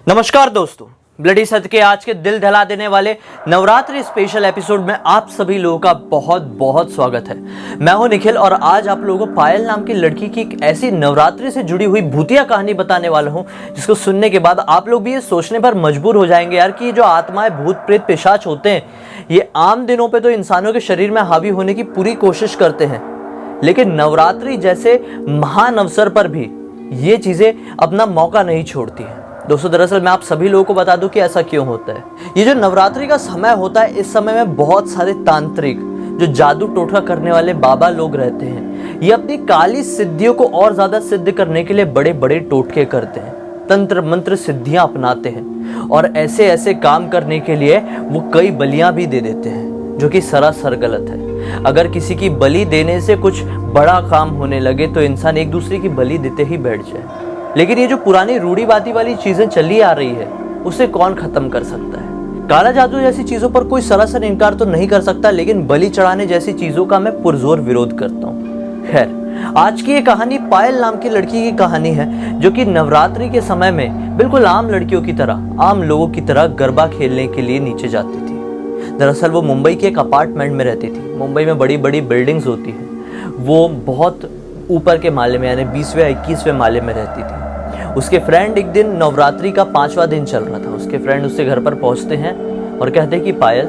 नमस्कार दोस्तों, ब्लडी सत्य के आज के दिल दहला देने वाले नवरात्रि स्पेशल एपिसोड में आप सभी लोगों का बहुत बहुत स्वागत है। मैं हूं निखिल और आज आप लोगों को पायल नाम की लड़की की एक ऐसी नवरात्रि से जुड़ी हुई भूतिया कहानी बताने वाला हूं जिसको सुनने के बाद आप लोग भी ये सोचने पर मजबूर हो जाएंगे यार कि ये जो आत्माएं भूत प्रेत पिशाच होते हैं ये आम दिनों पर तो इंसानों के शरीर में हावी होने की पूरी कोशिश करते हैं, लेकिन नवरात्रि जैसे महान अवसर पर भी ये चीजें अपना मौका नहीं छोड़ती हैं। दोस्तों, दरअसल मैं आप सभी लोगों को बता दूं कि ऐसा क्यों होता है। ये जो नवरात्रि का समय होता है, इस समय में बहुत सारे तांत्रिक जो जादू टोटका करने वाले बाबा लोग रहते हैं, ये अपनी काली सिद्धियों को और ज्यादा सिद्ध करने के लिए बड़े बड़े टोटके करते हैं, तंत्र मंत्र सिद्धियां अपनाते हैं और ऐसे ऐसे काम करने के लिए वो कई बलियां भी दे देते हैं, जो कि सरासर गलत है। अगर किसी की बलि देने से कुछ बड़ा काम होने लगे तो इंसान एक दूसरे की बलि देते ही बैठ जाए, लेकिन ये जो पुरानी रूढ़ीवादी वाली चीजें चली आ रही है उसे कौन खत्म कर सकता है। काला जादू जैसी चीजों पर कोई सरासर इनकार तो नहीं कर सकता, लेकिन बलि चढ़ाने जैसी चीजों का मैं पुरजोर विरोध करता हूँ। खैर, आज की ये कहानी पायल नाम की लड़की की कहानी है जो कि नवरात्रि के समय में बिल्कुल आम लड़कियों की तरह, आम लोगों की तरह गरबा खेलने के लिए नीचे जाती थी। दरअसल वो मुंबई के एक अपार्टमेंट में रहती थी। मुंबई में बड़ी बड़ी बिल्डिंग्स होती हैं, वो बहुत ऊपर के माले में यानी 20वें 21वें माले में रहती थी। उसके फ्रेंड एक दिन नवरात्रि का 5वां दिन चल रहा था। उसके फ्रेंड उसके घर पर पहुंचते हैं और कहते हैं कि पायल,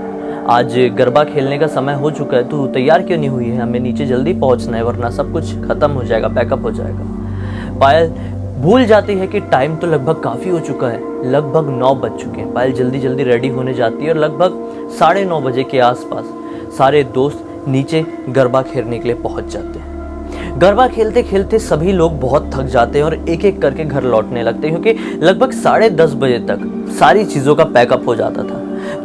आज गरबा खेलने का समय हो चुका है, तू तैयार क्यों नहीं हुई है? हमें नीचे जल्दी पहुंचना है वरना सब कुछ खत्म हो जाएगा, पैकअप हो जाएगा। पायल भूल जाती है कि टाइम तो लगभग काफ़ी हो चुका है, लगभग 9 बज चुके हैं। पायल जल्दी जल्दी रेडी होने जाती है और लगभग 9:30 बजे के आसपास सारे दोस्त नीचे गरबा खेलने के लिए पहुंच जाते हैं। गरबा खेलते खेलते सभी लोग बहुत थक जाते हैं और एक एक करके घर लौटने लगते हैं, क्योंकि लगभग 10:30 बजे तक सारी चीज़ों का पैकअप हो जाता था।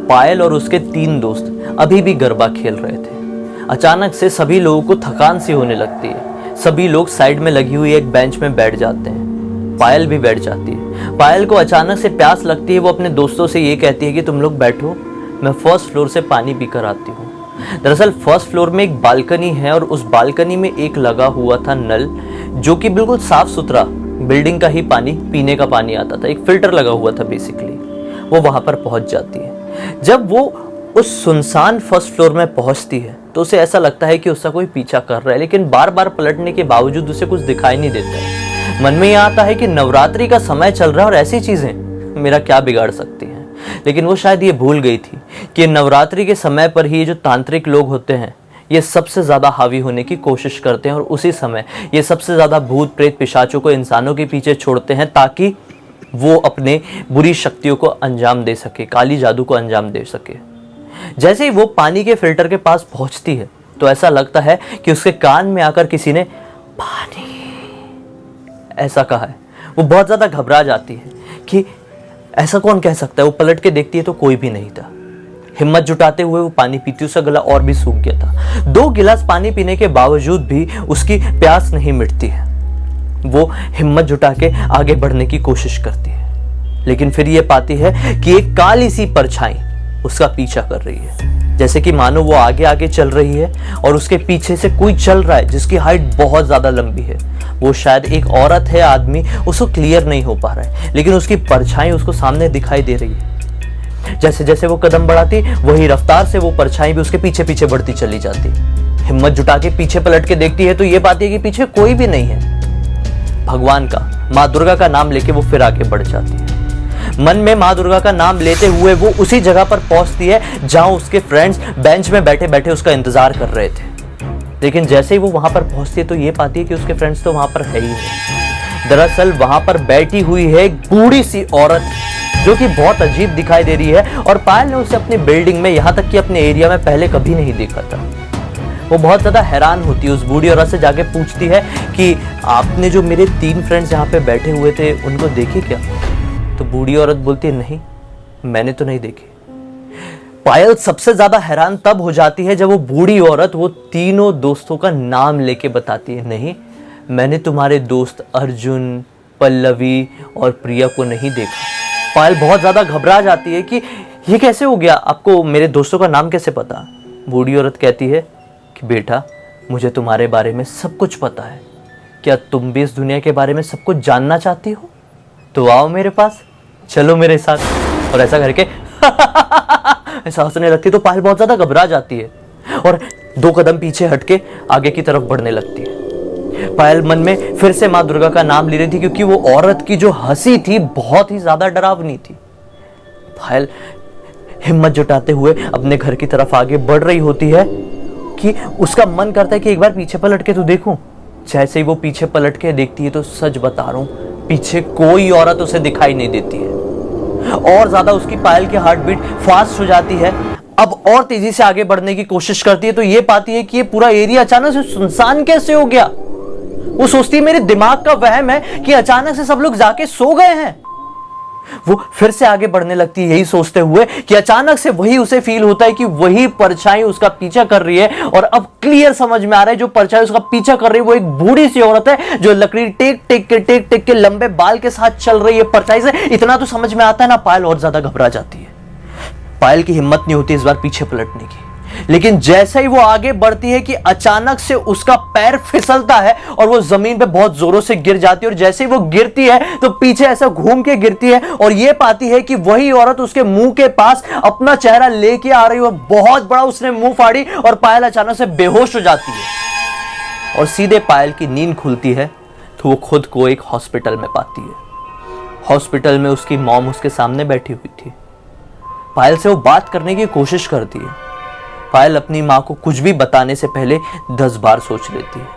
पायल और उसके 3 दोस्त अभी भी गरबा खेल रहे थे। अचानक से सभी लोगों को थकान सी होने लगती है। सभी लोग साइड में लगी हुई एक बेंच में बैठ जाते हैं। पायल भी बैठ जाती है। पायल को अचानक से प्यास लगती है। वो अपने दोस्तों से ये कहती है कि तुम लोग बैठो, मैं फर्स्ट फ्लोर से पानी पी कर आती हूँ। दरअसल फर्स्ट फ्लोर में एक बालकनी है और उस बालकनी में एक लगा हुआ था नल, जो कि बिल्कुल साफ सुथरा बिल्डिंग का ही पानी, पीने का पानी आता था। एक फिल्टर लगा हुआ था बेसिकली। वो वहां पर पहुंच जाती है। जब वो उस सुनसान फर्स्ट फ्लोर में पहुंचती है तो उसे ऐसा लगता है कि उसका कोई पीछा कर रहा है, लेकिन बार बार पलटने के बावजूद उसे कुछ दिखाई नहीं देता है। मन में यह आता है कि नवरात्रि का समय चल रहा है और ऐसी चीजें मेरा क्या बिगाड़ सकती हैं। लेकिन वो शायद ये भूल गई थी कि नवरात्रि के समय पर ही ये जो तांत्रिक लोग होते हैं ये सबसे ज़्यादा हावी होने की कोशिश करते हैं और उसी समय ये सबसे ज़्यादा भूत प्रेत पिशाचों को इंसानों के पीछे छोड़ते हैं ताकि वो अपने बुरी शक्तियों को अंजाम दे सके, काली जादू को अंजाम दे सके। जैसे ही वो पानी के फिल्टर के पास पहुंचती है तो ऐसा लगता है कि उसके कान में आकर किसी ने पानी ऐसा कहा है। वो बहुत ज़्यादा घबरा जाती है कि ऐसा कौन कह सकता है। वो पलट के देखती है तो कोई भी नहीं था। हिम्मत जुटाते हुए वो पानी पीती, उसका गला और भी सूख गया था। 2 गिलास पानी पीने के बावजूद भी उसकी प्यास नहीं मिटती है। वो हिम्मत जुटा के आगे बढ़ने की कोशिश करती है, लेकिन फिर ये पाती है कि एक काली सी परछाई उसका पीछा कर रही है, जैसे कि मानो वो आगे आगे चल रही है और उसके पीछे से कोई चल रहा है जिसकी हाइट बहुत ज्यादा लंबी है। वो शायद एक औरत है, आदमी, उसको क्लियर नहीं हो पा रहा है, लेकिन उसकी परछाई उसको सामने दिखाई दे रही है। जैसे जैसे वो कदम बढ़ाती वही रफ्तार से वो परछाई भी उसके पीछे पीछे बढ़ती चली जाती। हिम्मत जुटा के पीछे पलट के देखती है तो ये पाती है कि पीछे कोई भी नहीं है। भगवान का, माँ दुर्गा का नाम लेके वो फिर आगे बढ़ जाती है। मन में माँ दुर्गा का नाम लेते हुए वो उसी जगह पर पहुंचती है जहां उसके फ्रेंड्स बेंच में बैठे बैठे उसका इंतजार कर रहे थे। लेकिन जैसे ही वो वहां पर पहुंचती है तो ये पाती है कि उसके फ्रेंड्स तो वहां पर है ही नहीं। दरअसल वहां पर बैठी हुई है एक बूढ़ी सी औरत जो कि बहुत अजीब दिखाई दे रही है और पायल ने उसे अपनी बिल्डिंग में, यहाँ तक कि अपने एरिया में पहले कभी नहीं देखा था। वो बहुत ज्यादा हैरान होती है। उस बूढ़ी औरत से जाके पूछती है कि आपने जो मेरे 3 फ्रेंड्स यहाँ पे बैठे हुए थे उनको देखे क्या? तो बूढ़ी औरत बोलती है नहीं, मैंने तो नहीं देखे। पायल सबसे ज्यादा हैरान तब हो जाती है जब वो बूढ़ी औरत वो तीनों दोस्तों का नाम लेके बताती है, नहीं, मैंने तुम्हारे दोस्त अर्जुन, पल्लवी और प्रिया को नहीं देखा। पायल बहुत ज्यादा घबरा जाती है कि ये कैसे हो गया, आपको मेरे दोस्तों का नाम कैसे पता? बूढ़ी औरत कहती है कि बेटा, मुझे तुम्हारे बारे में सब कुछ पता है। क्या तुम भी इस दुनिया के बारे में सब कुछ जानना चाहती हो? तो आओ मेरे पास, चलो मेरे साथ। और ऐसा करके ऐसा हंसने लगती है तो पायल बहुत ज्यादा घबरा जाती है और 2 कदम पीछे हटके आगे की तरफ बढ़ने लगती है। पायल मन में फिर से मां दुर्गा का नाम ले रही थी, क्योंकि वो औरत की जो हंसी थी बहुत ही ज्यादा डरावनी थी। पायल हिम्मत जुटाते हुए अपने घर की तरफ आगे बढ़ रही होती है कि उसका मन करता है कि एक बार पीछे पलट के तो देखूं। जैसे ही वो पीछे पलट के देखती है तो सच बता रहा हूं, पीछे कोई औरत उसे दिखाई नहीं देती है। और ज्यादा उसकी पायल की हार्ट बीट फास्ट हो जाती है। अब और तेजी से आगे बढ़ने की कोशिश करती है तो ये पाती है कि ये पूरा एरिया अचानक से सुनसान कैसे हो गया। वो सोचती है मेरे दिमाग का वहम है कि अचानक से सब लोग जाके सो गए हैं। वो फिर से आगे बढ़ने लगती है यही सोचते हुए कि अचानक से वही उसे फील होता है कि वही परछाई उसका पीछा कर रही है। और अब क्लियर समझ में आ रहा है जो परछाई उसका पीछा कर रही है वो एक बूढ़ी सी औरत है जो लकड़ी टेक टेक के लंबे बाल के साथ चल रही है परछाई से। इतना तो समझ में आता है ना, पायल और ज्यादा घबरा जाती है। पायल की हिम्मत नहीं होती इस बार पीछे पलटने की, लेकिन जैसे ही वो आगे बढ़ती है कि अचानक से उसका पैर फिसलता है और वो जमीन पे बहुत जोरों से गिर जाती है। और जैसे ही वो गिरती है तो पीछे ऐसा घूम के गिरती है और ये पाती है कि वही औरत उसके मुंह के पास अपना चेहरा लेके आ रही है और बहुत बड़ा उसने मुंह फाड़ी और पायल अचानक से बेहोश हो जाती है। और सीधे पायल की नींद खुलती है तो वो खुद को एक हॉस्पिटल में पाती है। हॉस्पिटल में उसकी मॉम उसके सामने बैठी हुई थी। पायल से वो बात करने की कोशिश करती है। पायल अपनी मां को कुछ भी बताने से पहले 10 बार सोच लेती है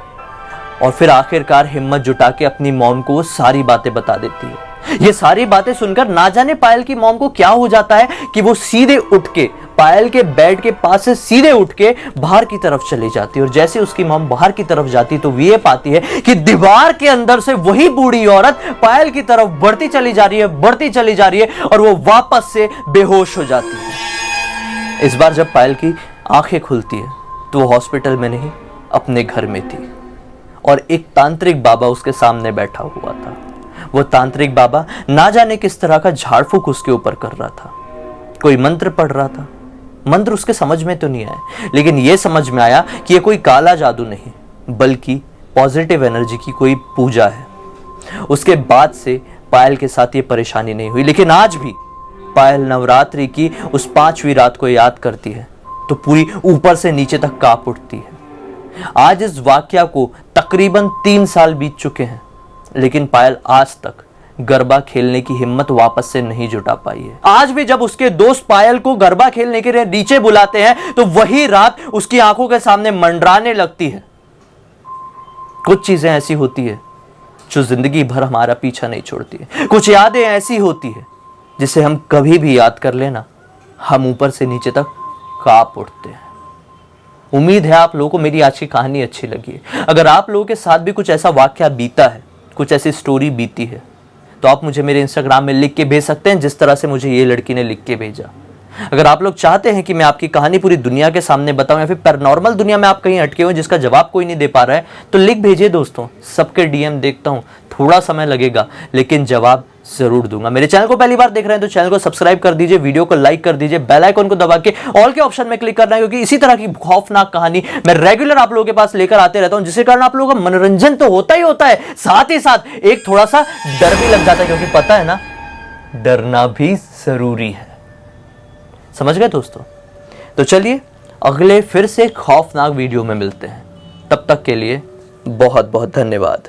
और फिर आखिरकार हिम्मत जुटा के अपनी मॉम को वो सारी बातें बता देती है। ये सारी बातें सुनकर ना जाने पायल की मॉम को क्या हो जाता है कि वो सीधे उठ के पायल के बेड के पास से सीधे उठ के बाहर की तरफ चली जाती है। और जैसे उसकी मॉम बाहर की तरफ जाती तो ये पाती है कि दीवार के अंदर से वही बूढ़ी औरत पायल की तरफ बढ़ती चली जा रही है और वो वापस से बेहोश हो जाती है। इस बार जब पायल की आंखें खुलती है तो वो हॉस्पिटल में नहीं अपने घर में थी और एक तांत्रिक बाबा उसके सामने बैठा हुआ था। वो तांत्रिक बाबा ना जाने किस तरह का झाड़ फूक उसके ऊपर कर रहा था, कोई मंत्र पढ़ रहा था। मंत्र उसके समझ में तो नहीं आया, लेकिन यह समझ में आया कि यह कोई काला जादू नहीं बल्कि पॉजिटिव एनर्जी की कोई पूजा है। उसके बाद से पायल के साथ ये परेशानी नहीं हुई, लेकिन आज भी पायल नवरात्रि की उस 5वीं रात को याद करती है तो पूरी ऊपर से नीचे तक कांप उठती है। आज इस वाकया को तकरीबन 3 साल बीत चुके हैं, लेकिन पायल आज तक गरबा खेलने की हिम्मत वापस से नहीं जुटा पाई है। आज भी जब उसके दोस्त पायल को गरबा खेलने के लिए नीचे बुलाते हैं तो वही रात उसकी आंखों के सामने मंडराने लगती है। कुछ चीजें ऐसी होती है जो जिंदगी भर हमारा पीछा नहीं छोड़ती है। कुछ यादें ऐसी होती है जिसे हम कभी भी याद कर लेना हम ऊपर से नीचे तक कांप उठते हैं। उम्मीद है आप लोगों को मेरी आज की कहानी अच्छी लगी है। अगर आप लोगों के साथ भी कुछ ऐसा वाकया बीता है, कुछ ऐसी स्टोरी बीती है, तो आप मुझे मेरे इंस्टाग्राम में लिख के भेज सकते हैं जिस तरह से मुझे ये लड़की ने लिख के भेजा। अगर आप लोग चाहते हैं कि मैं आपकी कहानी पूरी दुनिया के सामने बताऊं या फिर पैरानॉर्मल दुनिया में आप कहीं अटके हुए जिसका जवाब कोई नहीं दे पा रहा है, तो लिख भेजिए दोस्तों। सबके डीएम देखता हूं, थोड़ा समय लगेगा लेकिन जवाब जरूर दूंगा। मेरे चैनल को पहली बार देख रहे हैं तो चैनल को सब्सक्राइब कर दीजिए, वीडियो को लाइक कर दीजिए, बेल आइकन को दबा के ऑल के ऑप्शन में क्लिक करना है, क्योंकि इसी तरह की खौफनाक कहानी मैं रेगुलर आप लोगों के पास लेकर आते रहता हूं, जिसके कारण आप लोगों का मनोरंजन तो होता है, साथ ही साथ एक थोड़ा सा डर भी लग जाता है, क्योंकि पता है ना डरना भी जरूरी है। समझ गए दोस्तों? तो चलिए अगले फिर से खौफनाक वीडियो में मिलते हैं। तब तक के लिए बहुत बहुत धन्यवाद।